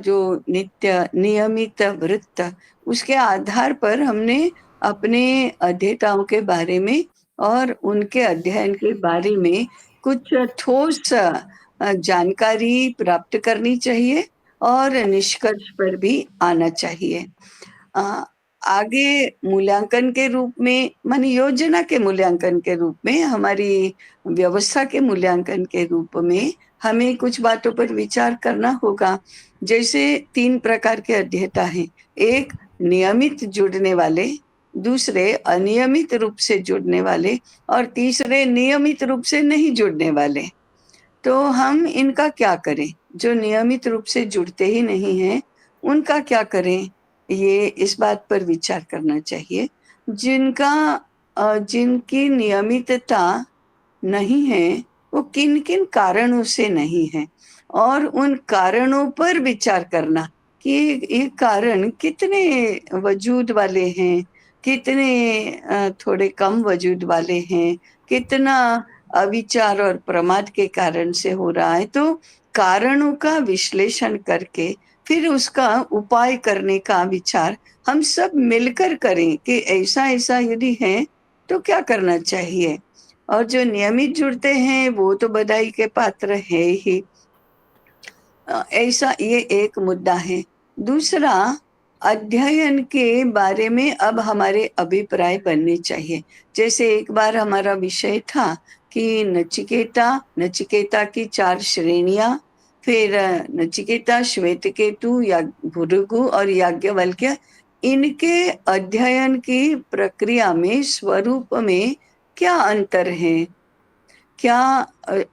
जो नित्य नियमित वृत्त, उसके आधार पर हमने अपने अध्येताओं के बारे में और उनके अध्ययन के बारे में कुछ ठोस जानकारी प्राप्त करनी चाहिए और निष्कर्ष पर भी आना चाहिए। अ, आगे मूल्यांकन के रूप में माने योजना के मूल्यांकन के रूप में, हमारी व्यवस्था के मूल्यांकन के रूप में हमें कुछ बातों पर विचार करना होगा। जैसे 3 प्रकार के अध्येता हैं। एक नियमित जुड़ने वाले, दूसरे अनियमित रूप से जुड़ने वाले और तीसरे नियमित रूप से नहीं जुड़ने वाले। तो हम इनका क्या करें? जो नियमित रूप से जुड़ते ही नहीं हैं, उनका क्या करें? ये इस बात पर विचार करना चाहिए। जिनकी नियमितता नहीं है, वो किन-किन कारणों से नहीं है और उन कारणों पर विचार करना कि ये कारण कितने वजूद वाले हैं, कितने थोड़े कम वजूद वाले हैं, कितना अविचार और प्रमाद के कारण से हो रहा है। तो कारणों का विश्लेषण करके फिर उसका उपाय करने का विचार हम सब मिलकर करें कि ऐसा-ऐसा यदि है, तो क्या करना चाहिए? और जो नियमित जुड़ते हैं वो तो बधाई के पात्र है ही। ऐसा ये एक मुद्दा है। दूसरा, अध्ययन के बारे में अब हमारे अभिप्राय बनने चाहिए। जैसे एक बार हमारा विषय था कि नचिकेता की 4 श्रेणियाँ, फिर नचिकेता, श्वेतकेतु, या भृगु और याज्ञवल्क्य, इनके अध्ययन की प्रक्रिया में, स्वरूप में क्या अंतर है? क्या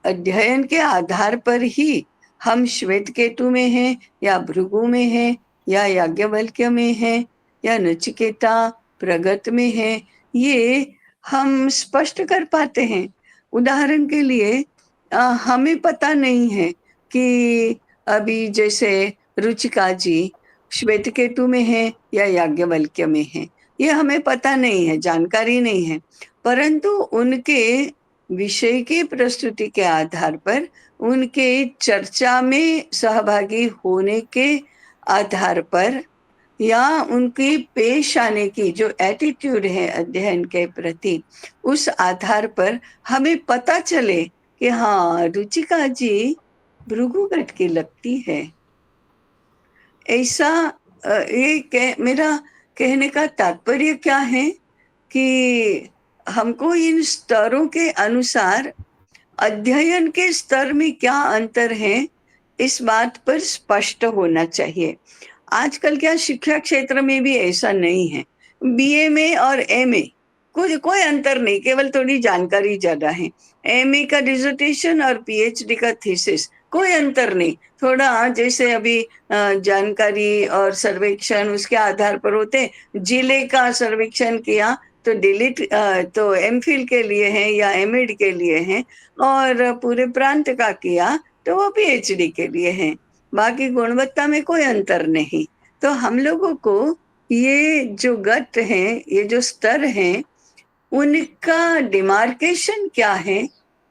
अध्ययन के आधार पर ही हम श्वेतकेतु में हैं या भृगु में हैं या याज्ञवल्क्य में हैं या नचिकेता, प्रगत में हैं, ये हम स्पष्ट कर पाते हैं। उदाहरण के लिए हमें पता नहीं है कि अभी जैसे रुचिका जी श्वेतकेतु में हैं या याज्ञवल्क्य में हैं। ये हमें पता नहीं है, जानकारी नहीं है। परंतु उनके विषय की प्रस्तुति के आधार पर, उनके चर्चा में सहभागी होने के आधार पर, या उनकी पेश आने की जो एटीट्यूड है अध्ययन के प्रति, उस आधार पर हमें पता चले कि हाँ, रुचिका जी भृगुगट की लगती है। ऐसा मेरा कहने का तात्पर्य क्या है कि हमको इन स्तरों के अनुसार अध्ययन के स्तर में क्या अंतर है, इस बात पर स्पष्ट होना चाहिए। आजकल क्या शिक्षा क्षेत्र में भी ऐसा नहीं है। बीए में और एमए कोई अंतर नहीं, केवल थोड़ी जानकारी ज़्यादा है। एमए का डिसर्टेशन और पीएचडी का थीसिस, कोई अंतर नहीं। थोड़ा जैसे अभी जानकारी और सर्वेक्षण उसके आधार पर होते, जिले का सर्वेक्षण किया तो तो एमफिल के लिए है या एमएड के लिए है, और पूरे प्रांत का किया तो वो पीएचडी के लिए है। बाकी गुणवत्ता में कोई अंतर नहीं। तो हम लोगों को ये जो गट हैं, ये जो स्तर हैं, उनका डिमार्केशन क्या है,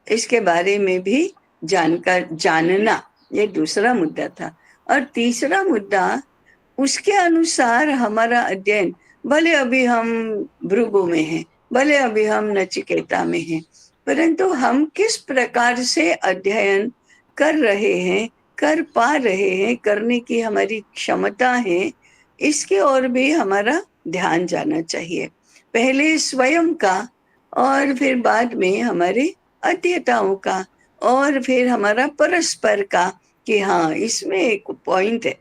इसके बारे में भी जानना, ये दूसरा मुद्दा था। और तीसरा मुद्दा, उसके अनुसार हमारा अध्ययन, भले अभी हम भृगु में हैं, भले अभी हम नचिकेता में हैं, परंतु हम किस प्रकार से अध्ययन कर रहे हैं, कर पा रहे हैं, करने की हमारी क्षमता है, इसके ओर भी हमारा ध्यान जाना चाहिए। पहले स्वयं का और फिर बाद में हमारे अध्येताओं का और फिर हमारा परस्पर का, कि हाँ, इसमें एक पॉइंट है,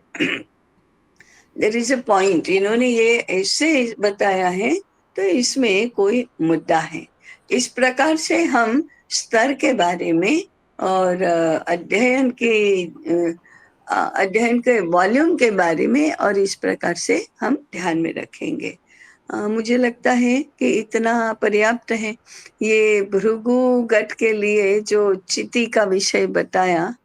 देयर इज अ पॉइंट, इन्होंने ये ऐसे बताया है तो इसमें कोई मुद्दा है। इस प्रकार से हम स्तर के बारे में और अध्ययन के वॉल्यूम के बारे में और इस प्रकार से हम ध्यान में रखेंगे। मुझे लगता है कि इतना पर्याप्त है। ये भृगु गट के लिए जो चिति का विषय बताया,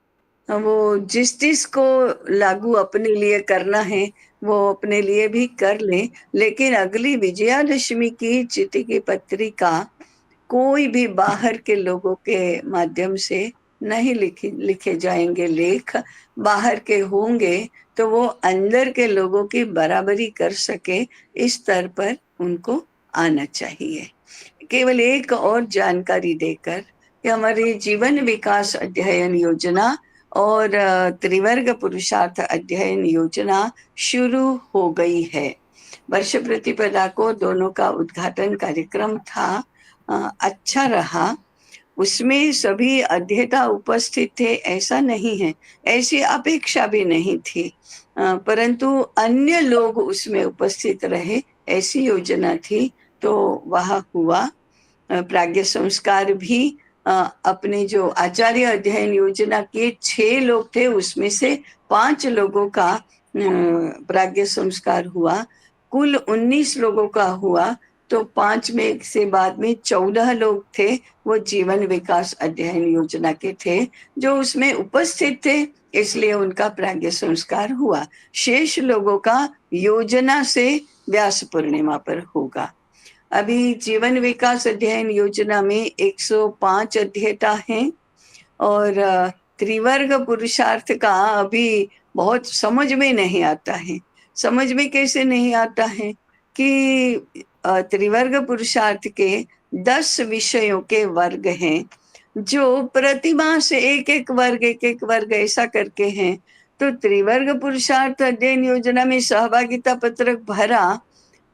वो जिस को लागू अपने लिए करना है वो अपने लिए भी कर लें, लेकिन अगली विजयादशमी की चिति की पत्रिका कोई भी बाहर के लोगों के माध्यम से नहीं लिखे जाएंगे लेख, बाहर के होंगे तो वो अंदर के लोगों की बराबरी कर सके, इस स्तर पर उनको आना चाहिए। केवल एक और जानकारी देकर कि हमारी जीवन विकास अध्ययन योजना और त्रिवर्ग पुरुषार्थ अध्ययन योजना शुरू हो गई है। वर्ष प्रतिपदा को दोनों का उद्घाटन कार्यक्रम था, अच्छा रहा। उसमें सभी अध्येता उपस्थित थे ऐसा नहीं है, ऐसी अपेक्षा भी नहीं थी, परंतु अन्य लोग उसमें उपस्थित रहे ऐसी योजना थी, तो वह हुआ। प्राज्ञ संस्कार भी अपने जो आचार्य अध्ययन योजना के 6 लोग थे उसमें से 5 लोगों का प्राज्ञ संस्कार हुआ। कुल 19 लोगों का हुआ, तो 5 में से बाद में 14 लोग थे, वो जीवन विकास अध्ययन योजना के थे जो उसमें उपस्थित थे, इसलिए उनका प्राज्ञ संस्कार हुआ। शेष लोगों का योजना से व्यास पूर्णिमा पर होगा। अभी जीवन विकास अध्ययन योजना में 105 अध्येता हैं और त्रिवर्ग पुरुषार्थ का अभी बहुत समझ में नहीं आता है। समझ में कैसे नहीं आता है कि त्रिवर्ग पुरुषार्थ के 10 विषयों के वर्ग हैं, जो प्रतिमाह से एक एक वर्ग ऐसा करके हैं। तो त्रिवर्ग पुरुषार्थ अध्ययन योजना में सहभागिता पत्रक भरा,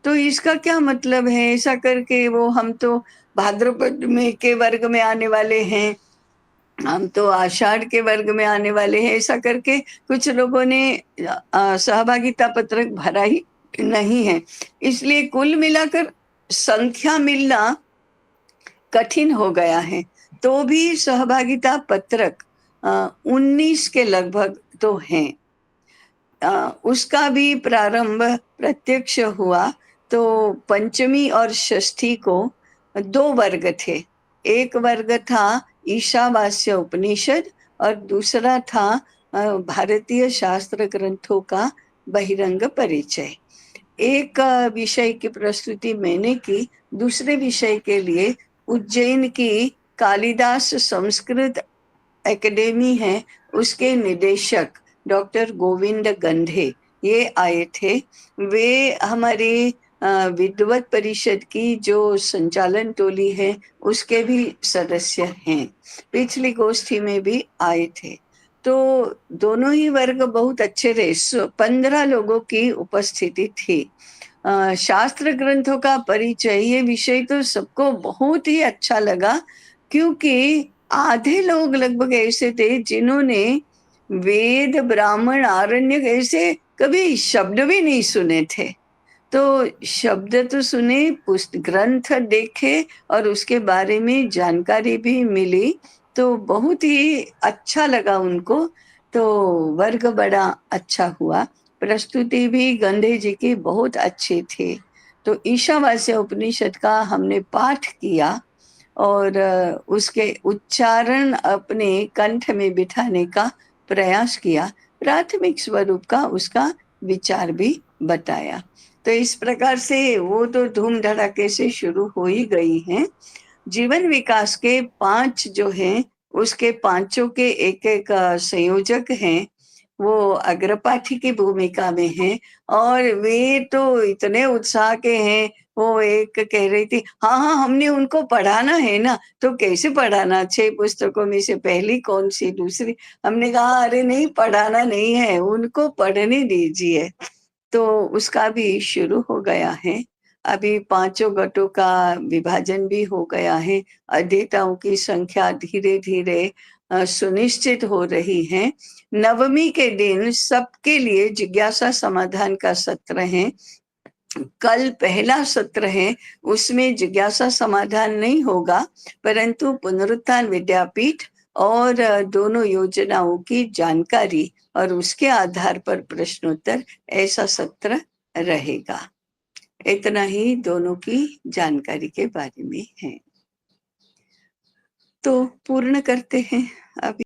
तो इसका क्या मतलब है? ऐसा करके वो हम तो भाद्रपद में के वर्ग में आने वाले हैं, हम तो आषाढ़ के वर्ग में आने वाले हैं, ऐसा करके कुछ लोगों ने सहभागिता पत्रक भरा ही नहीं है। इसलिए कुल मिलाकर संख्या मिलना कठिन हो गया है। तो भी सहभागिता पत्रक 19 के लगभग तो हैं। उसका भी प्रारंभ प्रत्यक्ष हुआ, तो पंचमी और षष्ठी को 2 वर्ग थे। एक वर्ग था ईशावास्य उपनिषद और दूसरा था भारतीय शास्त्र ग्रंथों का बहिरंग परिचय। एक विषय की प्रस्तुति मैंने की, दूसरे विषय के लिए उज्जैन की कालिदास संस्कृत एकेडमी है, उसके निदेशक डॉक्टर गोविंद गंधे ये आए थे। वे हमारे विद्वत परिषद की जो संचालन टोली है उसके भी सदस्य हैं, पिछली गोष्ठी में भी आए थे। तो दोनों ही वर्ग बहुत अच्छे रहे। 15 लोगों की उपस्थिति थी। शास्त्र ग्रंथों का परिचय ये विषय तो सबको बहुत ही अच्छा लगा, क्योंकि आधे लोग लगभग ऐसे थे जिन्होंने वेद ब्राह्मण आरण्यक ऐसे कभी शब्द भी नहीं सुने थे। तो शब्द तो सुने, पुस्तक ग्रंथ देखे और उसके बारे में जानकारी भी मिली, तो बहुत ही अच्छा लगा उनको। तो वर्ग बड़ा अच्छा हुआ, प्रस्तुति भी गंधे जी की बहुत अच्छी थी। तो ईशावास्य उपनिषद का हमने पाठ किया और उसके उच्चारण अपने कंठ में बिठाने का प्रयास किया, प्राथमिक स्वरूप का उसका विचार भी बताया। तो इस प्रकार से वो तो धूम धड़ाके से शुरू हो ही गई हैं। जीवन विकास के 5 जो हैं, उसके पांचों के एक एक संयोजक हैं, वो अग्रपाठी की भूमिका में हैं और वे तो इतने उत्साह के हैं। वो एक कह रही थी, हाँ हाँ हमने उनको पढ़ाना है ना, तो कैसे पढ़ाना, 6 पुस्तकों में से पहली कौन सी, दूसरी? हमने कहा अरे नहीं, पढ़ाना नहीं है, उनको पढ़ने दीजिए। तो उसका भी शुरू हो गया है। अभी 5 गटों का विभाजन भी हो गया है। अध्येताओं की संख्या धीरे धीरे सुनिश्चित हो रही है। नवमी के दिन सबके लिए जिज्ञासा समाधान का सत्र है। कल पहला सत्र है, उसमें जिज्ञासा समाधान नहीं होगा, परंतु पुनरुत्थान विद्यापीठ और दोनों योजनाओं की जानकारी और उसके आधार पर प्रश्नोत्तर, ऐसा सत्र रहेगा। इतना ही दोनों की जानकारी के बारे में है। तो पूर्ण करते हैं अभी।